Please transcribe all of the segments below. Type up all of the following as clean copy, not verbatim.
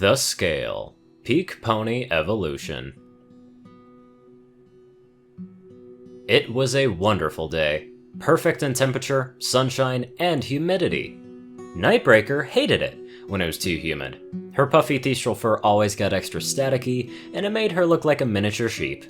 The Scale. Peak Pony Evolution. It was a wonderful day. Perfect in temperature, sunshine, and humidity. Nightbreaker hated it when it was too humid. Her puffy thestral fur always got extra staticky, and it made her look like a miniature sheep.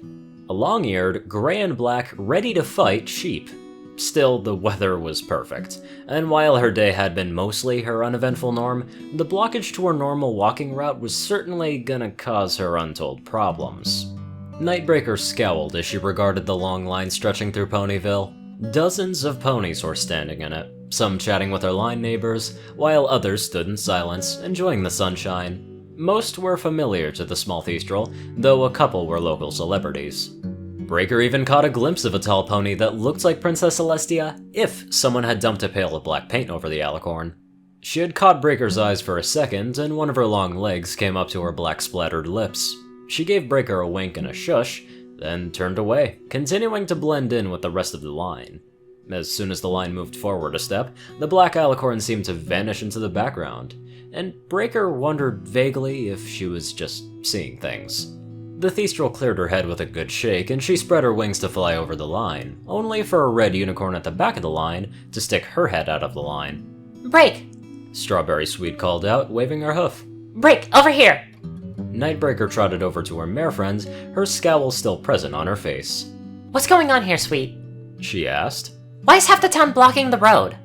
A long-eared, gray and black, ready-to-fight sheep. Still, the weather was perfect, and while her day had been mostly her uneventful norm, the blockage to her normal walking route was certainly gonna cause her untold problems. Nightbreaker scowled as she regarded the long line stretching through Ponyville. Dozens of ponies were standing in it, some chatting with their line neighbors, while others stood in silence, enjoying the sunshine. Most were familiar to the small thestral, though a couple were local celebrities. Breaker even caught a glimpse of a tall pony that looked like Princess Celestia if someone had dumped a pail of black paint over the alicorn. She had caught Breaker's eyes for a second, and one of her long legs came up to her black-splattered lips. She gave Breaker a wink and a shush, then turned away, continuing to blend in with the rest of the line. As soon as the line moved forward a step, the black alicorn seemed to vanish into the background, and Breaker wondered vaguely if she was just seeing things. The thestral cleared her head with a good shake, and she spread her wings to fly over the line, only for a red unicorn at the back of the line to stick her head out of the line. "Break!" Strawberry Sweet called out, waving her hoof. "Break! Over here!" Nightbreaker trotted over to her mare friend, her scowl still present on her face. "What's going on here, Sweet?" She asked. "Why is half the town blocking the road?"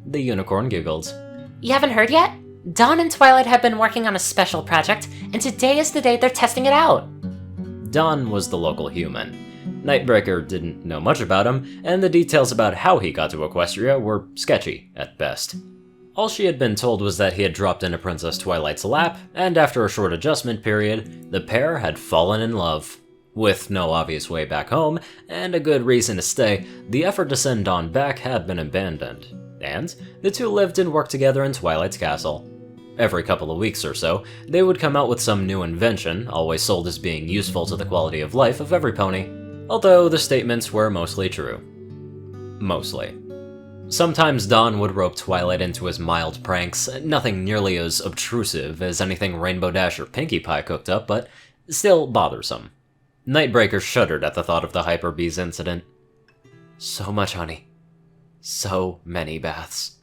The unicorn giggled. "You haven't heard yet? Dawn and Twilight have been working on a special project, and today is the day they're testing it out." Dawn was the local human. Nightbreaker didn't know much about him, and the details about how he got to Equestria were sketchy at best. All she had been told was that he had dropped into Princess Twilight's lap, and after a short adjustment period, the pair had fallen in love. With no obvious way back home, and a good reason to stay, the effort to send Dawn back had been abandoned, and the two lived and worked together in Twilight's castle. Every couple of weeks or so, they would come out with some new invention, always sold as being useful to the quality of life of every pony, although the statements were mostly true. Mostly. Sometimes Dawn would rope Twilight into his mild pranks, nothing nearly as obtrusive as anything Rainbow Dash or Pinkie Pie cooked up, but still bothersome. Nightbreaker shuddered at the thought of the Hyper Bees incident. So much honey. So many baths.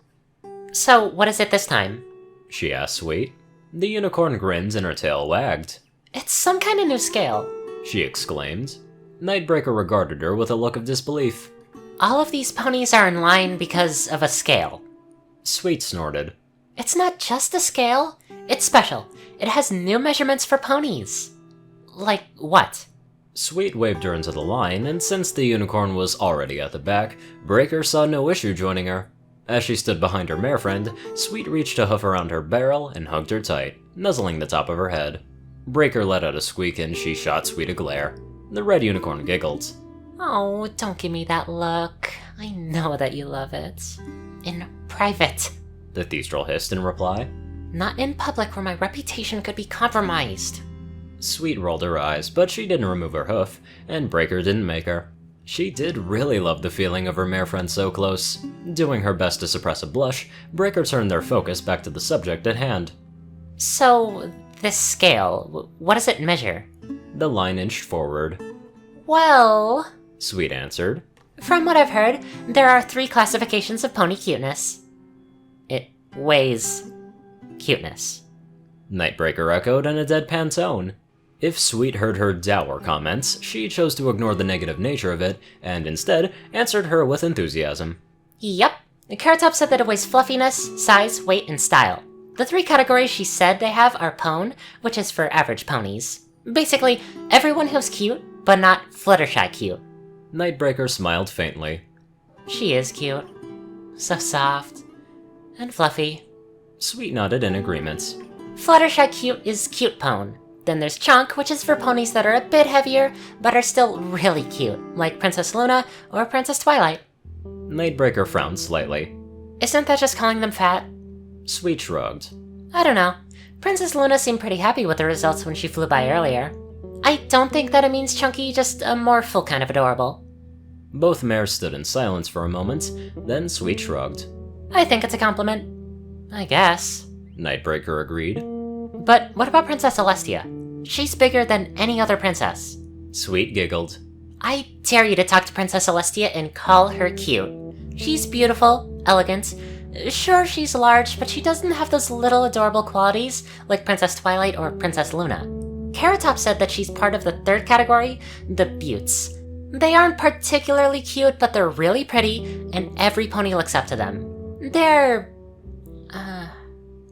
"So, what is it this time?" she asked Sweet. The unicorn grinned and her tail wagged. "It's some kind of new scale." She exclaimed. Nightbreaker regarded her with a look of disbelief. "All of these ponies are in line because of a scale." Sweet snorted. "It's not just a scale. It's special. It has new measurements for ponies." "Like what?" Sweet waved her into the line, and since the unicorn was already at the back, Breaker saw no issue joining her. As she stood behind her mare friend, Sweet reached a hoof around her barrel and hugged her tight, nuzzling the top of her head. Breaker let out a squeak and she shot Sweet a glare. The red unicorn giggled. "Oh, don't give me that look. I know that you love it. In private," the thestral hissed in reply. "Not in public where my reputation could be compromised." Sweet rolled her eyes, but she didn't remove her hoof, and Breaker didn't make her. She did really love the feeling of her mare friend so close. Doing her best to suppress a blush, Breaker turned their focus back to the subject at hand. "So, this scale, what does it measure?" The line inched forward. "Well," Sweet answered. "from what I've heard, there are 3 classifications of pony cuteness. It weighs cuteness." Nightbreaker echoed in a deadpan tone. If Sweet heard her dour comments, she chose to ignore the negative nature of it, and instead answered her with enthusiasm. "Yep. Carrot Top said that it weighs fluffiness, size, weight, and style. The 3 categories she said they have are pone, which is for average ponies. Basically, everyone who's cute, but not Fluttershy cute." Nightbreaker smiled faintly. "She is cute. So soft. And fluffy." Sweet nodded in agreement. Fluttershy cute is cute pone. Then there's Chunk, which is for ponies that are a bit heavier, but are still really cute, like Princess Luna or Princess Twilight. Nightbreaker frowned slightly. "Isn't that just calling them fat?" Sweet shrugged. "I don't know. Princess Luna seemed pretty happy with the results when she flew by earlier. I don't think that it means chunky, just a more full kind of adorable." Both mares stood in silence for a moment, then Sweet shrugged. "I think it's a compliment. I guess." Nightbreaker agreed. But what about Princess Celestia? She's bigger than any other princess. Sweet giggled. I dare you to talk to Princess Celestia and call her cute. She's beautiful, elegant. Sure, she's large, but she doesn't have those little adorable qualities like Princess Twilight or Princess Luna. Carrot Top said that she's part of the third category, the Buttes. They aren't particularly cute, but they're really pretty, and every pony looks up to them. They're...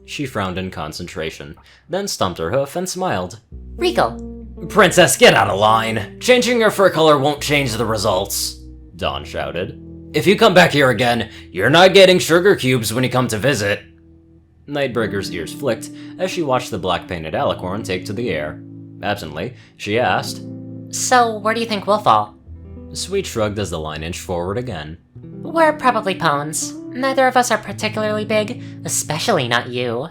She frowned in concentration, then stumped her hoof and smiled. regal. Princess, get out of line! Changing your fur color won't change the results, Dawn shouted. If you come back here again, you're not getting sugar cubes when you come to visit. Nightbreaker's ears flicked as she watched the black-painted alicorn take to the air. Absently, she asked, So, where do you think we'll fall? Sweet shrugged as the line inched forward again. We're probably pawns. Neither of us are particularly big, especially not you.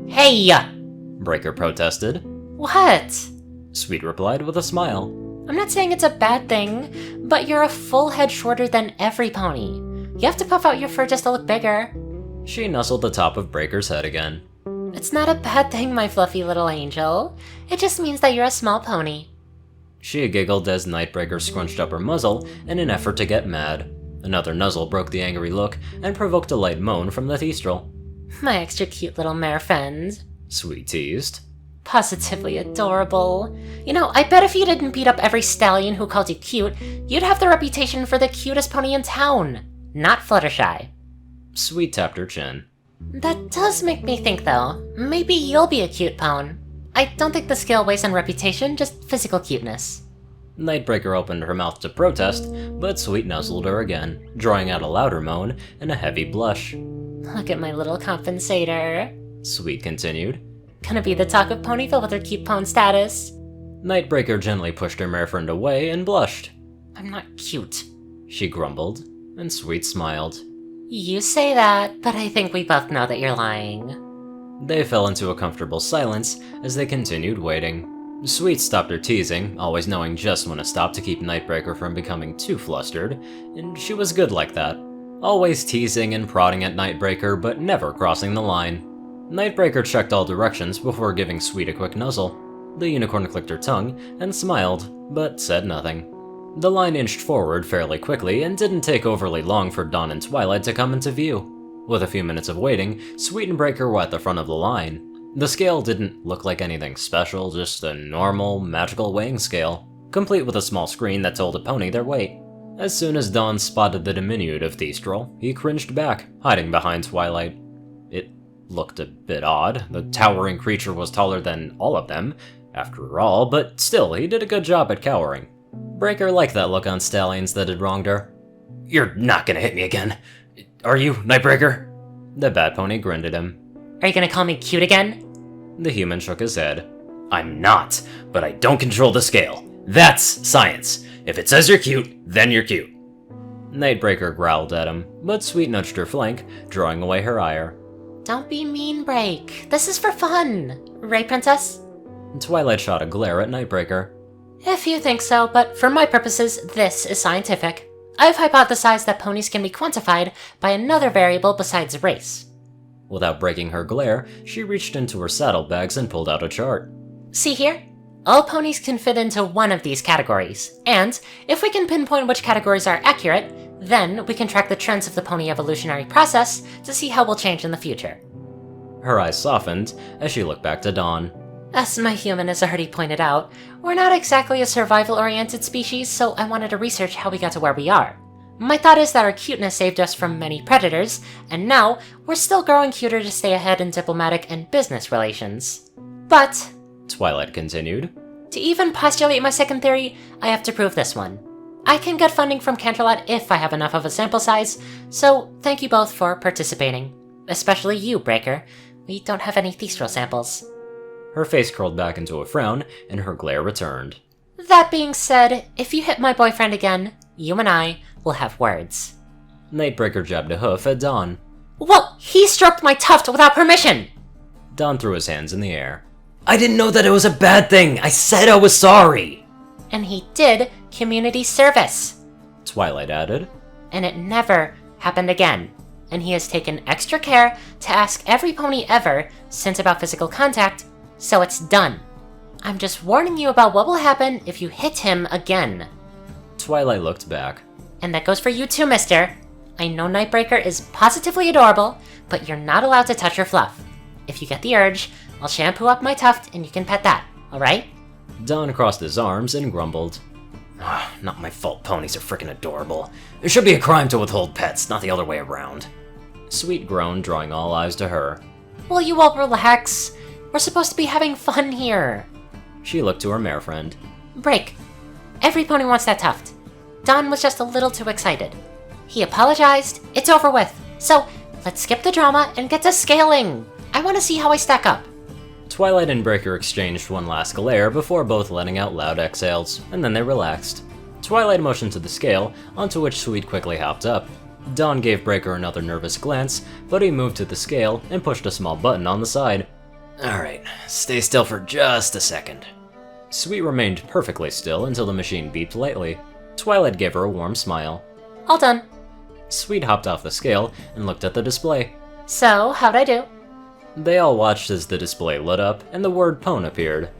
Hey! Breaker protested. What? Sweet replied with a smile. I'm not saying it's a bad thing, but you're a full head shorter than every pony. You have to puff out your fur just to look bigger. She nuzzled the top of Breaker's head again. It's not a bad thing, my fluffy little angel. It just means that you're a small pony. She giggled as Nightbreaker scrunched up her muzzle in an effort to get mad. Another nuzzle broke the angry look and provoked a light moan from the Thestrel. My extra cute little mare friend. Sweet teased. Positively adorable. You know, I bet if you didn't beat up every stallion who called you cute, you'd have the reputation for the cutest pony in town. Not Fluttershy. Sweet tapped her chin. That does make me think, though. Maybe you'll be a cute pwn. I don't think the scale weighs on reputation, just physical cuteness. Nightbreaker opened her mouth to protest, but Sweet nuzzled her again, drawing out a louder moan and a heavy blush. Look at my little compensator. Sweet continued. Gonna be the talk of Ponyville with her cute pwn status. Nightbreaker gently pushed her mare friend away and blushed. I'm not cute. She grumbled, and Sweet smiled. You say that, but I think we both know that you're lying. They fell into a comfortable silence as they continued waiting. Sweet stopped her teasing, always knowing just when to stop to keep Nightbreaker from becoming too flustered, and she was good like that. Always teasing and prodding at Nightbreaker, but never crossing the line. Nightbreaker checked all directions before giving Sweet a quick nuzzle. The unicorn clicked her tongue and smiled, but said nothing. The line inched forward fairly quickly and didn't take overly long for Dawn and Twilight to come into view. With a few minutes of waiting, Sweet and Breaker were at the front of the line. The scale didn't look like anything special, just a normal, magical weighing scale, complete with a small screen that told a pony their weight. As soon as Dawn spotted the diminutive Thestrel, he cringed back, hiding behind Twilight. It looked a bit odd. The towering creature was taller than all of them, after all, but still, he did a good job at cowering. Breaker liked that look on stallions that had wronged her. You're not gonna hit me again, are you, Nightbreaker? The bat pony grinned at him. Are you gonna call me cute again? The human shook his head. I'm not, but I don't control the scale. That's science. If it says you're cute, then you're cute. Nightbreaker growled at him, but Sweet nudged her flank, drawing away her ire. Don't be mean, Break. This is for fun. Right, Princess? Twilight shot a glare at Nightbreaker. If you think so, but for my purposes, this is scientific. I've hypothesized that ponies can be quantified by another variable besides race. Without breaking her glare, she reached into her saddlebags and pulled out a chart. See here? All ponies can fit into one of these categories, and if we can pinpoint which categories are accurate, then we can track the trends of the pony evolutionary process to see how we'll change in the future. Her eyes softened as she looked back to Dawn. As my human has already pointed out, we're not exactly a survival-oriented species, so I wanted to research how we got to where we are. My thought is that our cuteness saved us from many predators, and now we're still growing cuter to stay ahead in diplomatic and business relations. But, Twilight continued, to even postulate my second theory, I have to prove this one. I can get funding from Canterlot if I have enough of a sample size, so thank you both for participating. Especially you, Breaker. We don't have any Thestrel samples. Her face curled back into a frown, and her glare returned. That being said, if you hit my boyfriend again, you and I will have words. Nightbreaker jabbed a hoof at Dawn. Well, he stroked my tuft without permission! Dawn threw his hands in the air. I didn't know that it was a bad thing! I said I was sorry! And he did community service, Twilight added. And it never happened again. And he has taken extra care to ask every pony ever, since about physical contact, so it's done. I'm just warning you about what will happen if you hit him again. Twilight looked back. And that goes for you too, mister. I know Nightbreaker is positively adorable, but you're not allowed to touch her fluff. If you get the urge, I'll shampoo up my tuft and you can pet that, alright? Don crossed his arms and grumbled. Not my fault ponies are frickin' adorable. It should be a crime to withhold pets, not the other way around. Sweet groaned, drawing all eyes to her. Will you all relax? We're supposed to be having fun here. She looked to her mare friend. Break. Every pony wants that tuft. Don was just a little too excited. He apologized, it's over with. So, let's skip the drama and get to scaling. I want to see how I stack up. Twilight and Breaker exchanged one last glare before both letting out loud exhales, and then they relaxed. Twilight motioned to the scale, onto which Sweet quickly hopped up. Dawn gave Breaker another nervous glance, but he moved to the scale and pushed a small button on the side. Alright, stay still for just a second. Sweet remained perfectly still until the machine beeped lightly. Twilight gave her a warm smile. All done. Sweet hopped off the scale and looked at the display. So, how'd I do? They all watched as the display lit up and the word pone appeared.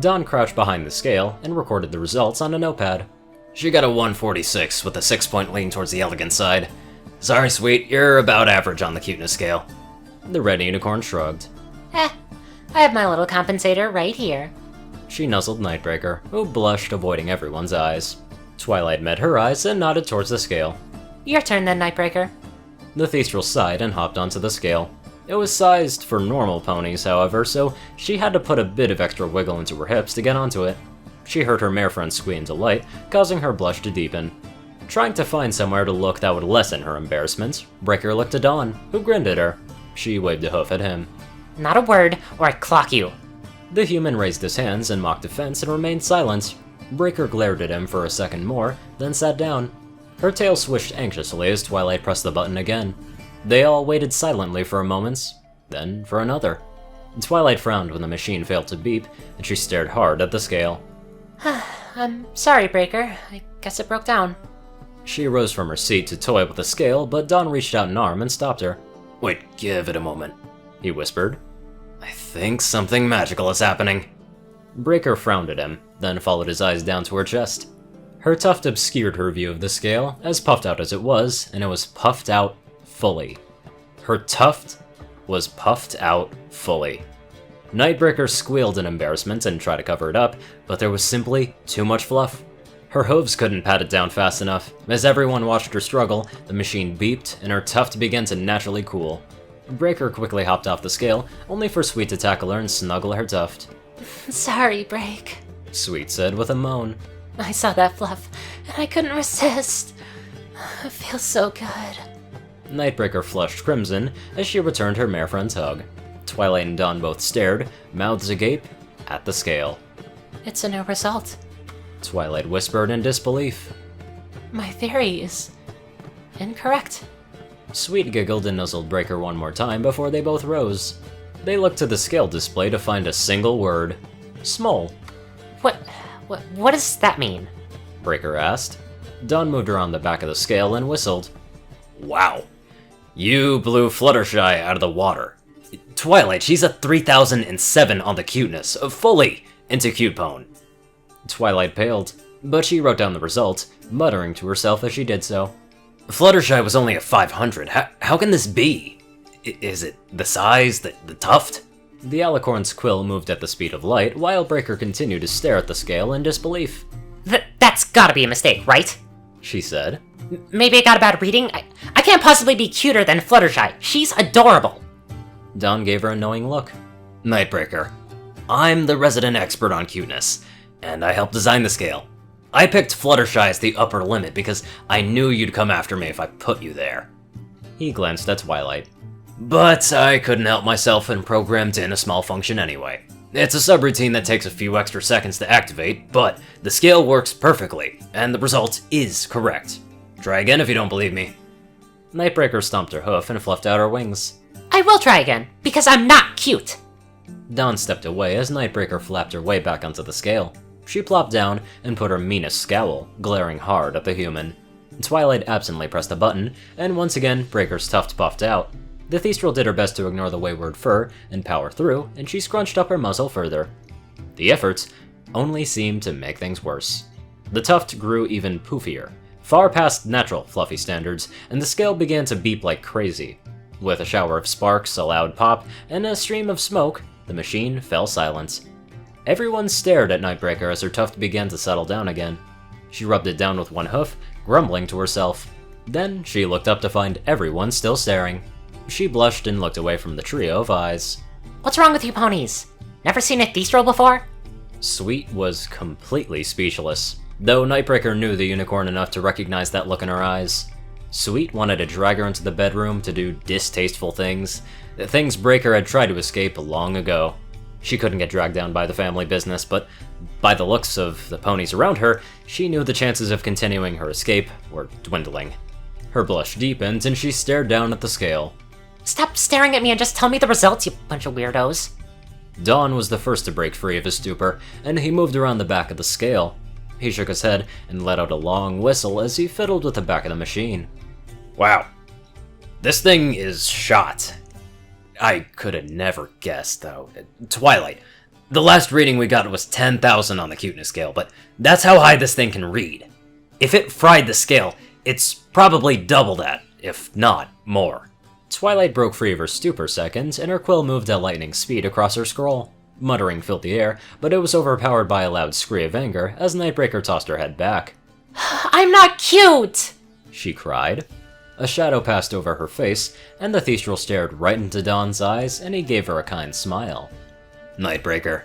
Dawn crouched behind the scale and recorded the results on a notepad. She got a 146 with a 6-point lean towards the elegant side. Sorry, Sweet, you're about average on the cuteness scale. The red unicorn shrugged. I have my little compensator right here. She nuzzled Nightbreaker, who blushed, avoiding everyone's eyes. Twilight met her eyes and nodded towards the scale. Your turn then, Nightbreaker. The Thestrel sighed and hopped onto the scale. It was sized for normal ponies, however, so she had to put a bit of extra wiggle into her hips to get onto it. She heard her mare friend squeal in delight, causing her blush to deepen. Trying to find somewhere to look that would lessen her embarrassment, Breaker looked at Dawn, who grinned at her. She waved a hoof at him. Not a word, or I clock you. The human raised his hands in mock defense and remained silent. Breaker glared at him for a second more, then sat down. Her tail swished anxiously as Twilight pressed the button again. They all waited silently for a moment, then for another. Twilight frowned when the machine failed to beep, and she stared hard at the scale. I'm sorry, Breaker. I guess it broke down. She rose from her seat to toy with the scale, but Dawn reached out an arm and stopped her. Wait, give it a moment, he whispered. I think something magical is happening. Breaker frowned at him, then followed his eyes down to her chest. Her tuft obscured her view of the scale, as puffed out as it was, and it was puffed out fully. Her tuft was puffed out fully. Nightbreaker squealed in embarrassment and tried to cover it up, but there was simply too much fluff. Her hooves couldn't pat it down fast enough. As everyone watched her struggle, the machine beeped, and her tuft began to naturally cool. Breaker quickly hopped off the scale, only for Sweet to tackle her and snuggle her tuft. Sorry, Break. Sweet said with a moan. I saw that fluff, and I couldn't resist. It feels so good. Nightbreaker flushed crimson as she returned her mare friend's hug. Twilight and Dawn both stared, mouths agape, at the scale. It's a no result. Twilight whispered in disbelief. My theory is incorrect. Sweet giggled and nuzzled Breaker one more time before they both rose. They looked to the scale display to find a single word. Small. What does that mean? Breaker asked. Dawn moved around the back of the scale and whistled. Wow. You blew Fluttershy out of the water. Twilight, she's a 3007 on the cuteness, fully into cute pone. Twilight paled, but she wrote down the result, muttering to herself as she did so. Fluttershy was only a 500. How can this be? Is it the size, the tuft? The alicorn's quill moved at the speed of light, while Breaker continued to stare at the scale in disbelief. That's gotta be a mistake, right? She said. Maybe I got a bad reading? I can't possibly be cuter than Fluttershy. She's adorable. Dawn gave her a knowing look. Nightbreaker, I'm the resident expert on cuteness, and I helped design the scale. I picked Fluttershy as the upper limit because I knew you'd come after me if I put you there. He glanced at Twilight. But I couldn't help myself and programmed in a small function anyway. It's a subroutine that takes a few extra seconds to activate, but the scale works perfectly, and the result is correct. Try again if you don't believe me. Nightbreaker stomped her hoof and fluffed out her wings. I will try again, because I'm not cute. Dawn stepped away as Nightbreaker flapped her way back onto the scale. She plopped down and put her meanest scowl, glaring hard at the human. Twilight absently pressed a button, and once again, Breaker's tuft puffed out. The Thestral did her best to ignore the wayward fur and power through, and she scrunched up her muzzle further. The efforts only seemed to make things worse. The tuft grew even poofier, far past natural fluffy standards, and the scale began to beep like crazy. With a shower of sparks, a loud pop, and a stream of smoke, the machine fell silent. Everyone stared at Nightbreaker as her tuft began to settle down again. She rubbed it down with one hoof, grumbling to herself. Then she looked up to find everyone still staring. She blushed and looked away from the trio of eyes. What's wrong with you ponies? Never seen a Thestral before? Sweet was completely speechless, though Nightbreaker knew the unicorn enough to recognize that look in her eyes. Sweet wanted to drag her into the bedroom to do distasteful things, things Breaker had tried to escape long ago. She couldn't get dragged down by the family business, but by the looks of the ponies around her, she knew the chances of continuing her escape were dwindling. Her blush deepened, and she stared down at the scale. Stop staring at me and just tell me the results, you bunch of weirdos. Don was the first to break free of his stupor, and he moved around the back of the scale. He shook his head and let out a long whistle as he fiddled with the back of the machine. Wow. This thing is shot. I could have never guessed, though. Twilight. The last reading we got was 10,000 on the cuteness scale, but that's how high this thing can read. If it fried the scale, it's probably double that, if not more. Twilight broke free of her stupor seconds, and her quill moved at lightning speed across her scroll. Muttering filled the air, but it was overpowered by a loud scream of anger as Nightbreaker tossed her head back. I'm not cute! She cried. A shadow passed over her face, and the Thestral stared right into Dawn's eyes, and he gave her a kind smile. Nightbreaker,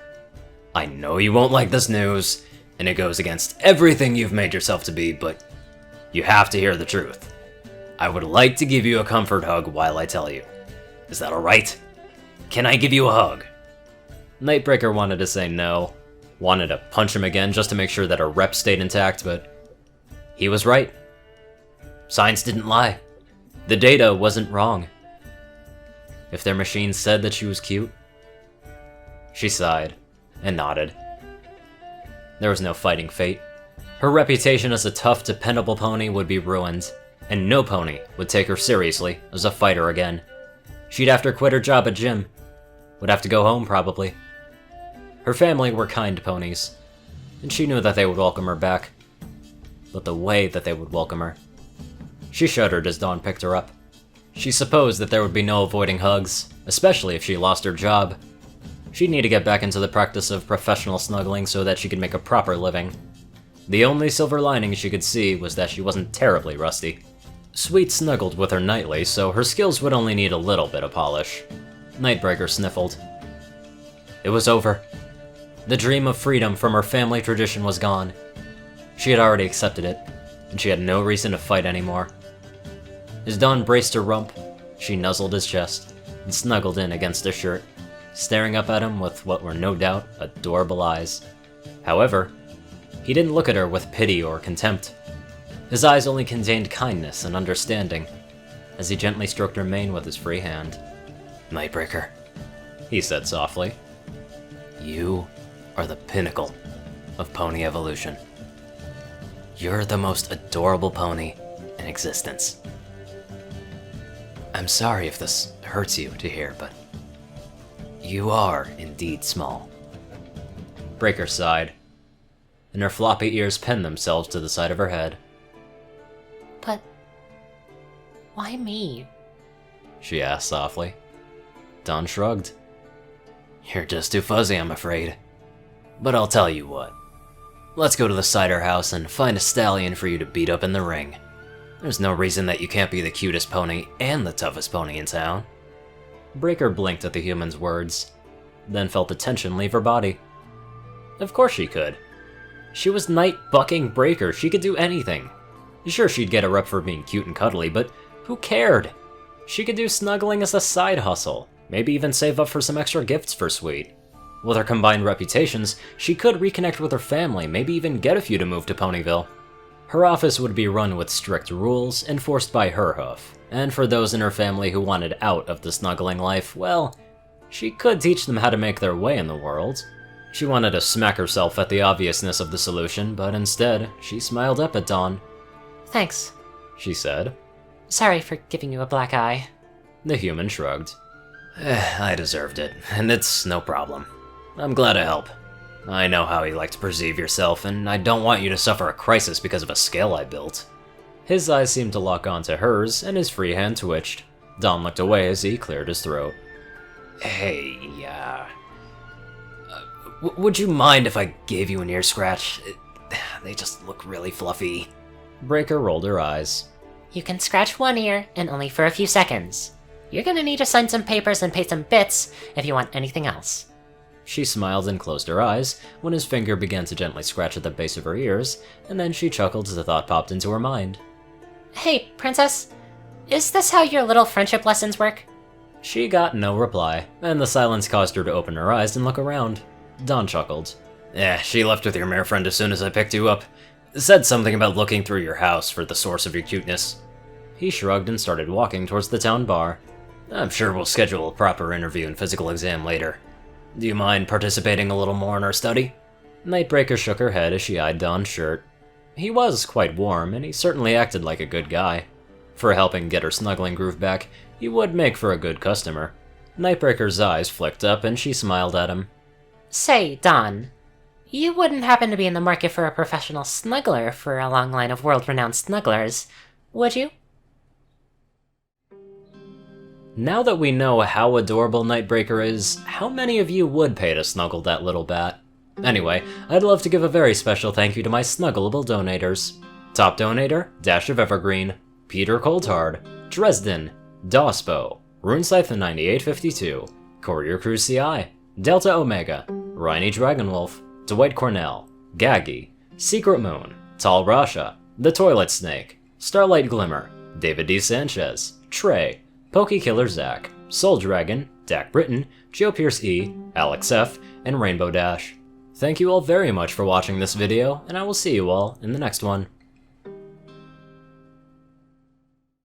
I know you won't like this news, and it goes against everything you've made yourself to be, but you have to hear the truth. I would like to give you a comfort hug while I tell you. Is that alright? Can I give you a hug? Nightbreaker wanted to say no, wanted to punch him again just to make sure that her rep stayed intact, but he was right. Science didn't lie. The data wasn't wrong. If their machine said that she was cute, she sighed and nodded. There was no fighting fate. Her reputation as a tough, dependable pony would be ruined, and no pony would take her seriously as a fighter again. She'd have to quit her job at gym. Would have to go home, probably. Her family were kind ponies, and she knew that they would welcome her back. But the way that they would welcome her. She shuddered as Dawn picked her up. She supposed that there would be no avoiding hugs, especially if she lost her job. She'd need to get back into the practice of professional snuggling so that she could make a proper living. The only silver lining she could see was that she wasn't terribly rusty. Sweet snuggled with her nightly, so her skills would only need a little bit of polish. Nightbreaker sniffled. It was over. The dream of freedom from her family tradition was gone. She had already accepted it, and she had no reason to fight anymore. As Dawn braced her rump, she nuzzled his chest and snuggled in against his shirt, staring up at him with what were no doubt adorable eyes. However, he didn't look at her with pity or contempt. His eyes only contained kindness and understanding, as he gently stroked her mane with his free hand. Nightbreaker, he said softly. You are the pinnacle of pony evolution. You're the most adorable pony in existence. I'm sorry if this hurts you to hear, but you are indeed small. Breaker sighed, and her floppy ears pinned themselves to the side of her head. But why me? She asked softly. Dawn shrugged. You're just too fuzzy, I'm afraid. But I'll tell you what. Let's go to the cider house and find a stallion for you to beat up in the ring. There's no reason that you can't be the cutest pony and the toughest pony in town. Breaker blinked at the human's words, then felt the tension leave her body. Of course she could. She was Night Bucking Breaker, she could do anything. Sure, she'd get a rep for being cute and cuddly, but who cared? She could do snuggling as a side hustle, maybe even save up for some extra gifts for Sweet. With her combined reputations, she could reconnect with her family, maybe even get a few to move to Ponyville. Her office would be run with strict rules, enforced by her hoof, and for those in her family who wanted out of the snuggling life, well, she could teach them how to make their way in the world. She wanted to smack herself at the obviousness of the solution, but instead, she smiled up at Dawn. Thanks, she said. Sorry for giving you a black eye. The human shrugged. I deserved it, and it's no problem. I'm glad to help. I know how you like to perceive yourself, and I don't want you to suffer a crisis because of a scale I built. His eyes seemed to lock onto hers, and his free hand twitched. Don looked away as he cleared his throat. Hey, would you mind if I gave you an ear scratch? They just look really fluffy. Breaker rolled her eyes. You can scratch one ear, and only for a few seconds. You're gonna need to sign some papers and pay some bits if you want anything else. She smiled and closed her eyes when his finger began to gently scratch at the base of her ears, and then she chuckled as a thought popped into her mind. Hey, princess, is this how your little friendship lessons work? She got no reply, and the silence caused her to open her eyes and look around. Don chuckled. She left with your mare friend as soon as I picked you up. Said something about looking through your house for the source of your cuteness. He shrugged and started walking towards the town bar. I'm sure we'll schedule a proper interview and physical exam later. Do you mind participating a little more in our study? Nightbreaker shook her head as she eyed Don's shirt. He was quite warm, and he certainly acted like a good guy. For helping get her snuggling groove back, he would make for a good customer. Nightbreaker's eyes flicked up and she smiled at him. Say, Don, you wouldn't happen to be in the market for a professional snuggler for a long line of world-renowned snugglers, would you? Now that we know how adorable Nightbreaker is, how many of you would pay to snuggle that little bat? Anyway, I'd love to give a very special thank you to my snuggleable donators. Top donator, Dash of Evergreen, Peter Coulthard, Dresdon, dospo, RuneScythe9852, CourierCruz CI, Delta Omega, Ryanny Dragonwolf, Dwight Cornel, Gagi, Secret Moon, Tall Rasha, The Toilet Snake, Starlight Glimmer, David D. Sanchez, Trey, Pokekiller Zach, Soul Dragon, Dak Britton, Joe Pierce E, Alex F, and Rainbow Dash. Thank you all very much for watching this video, and I will see you all in the next one.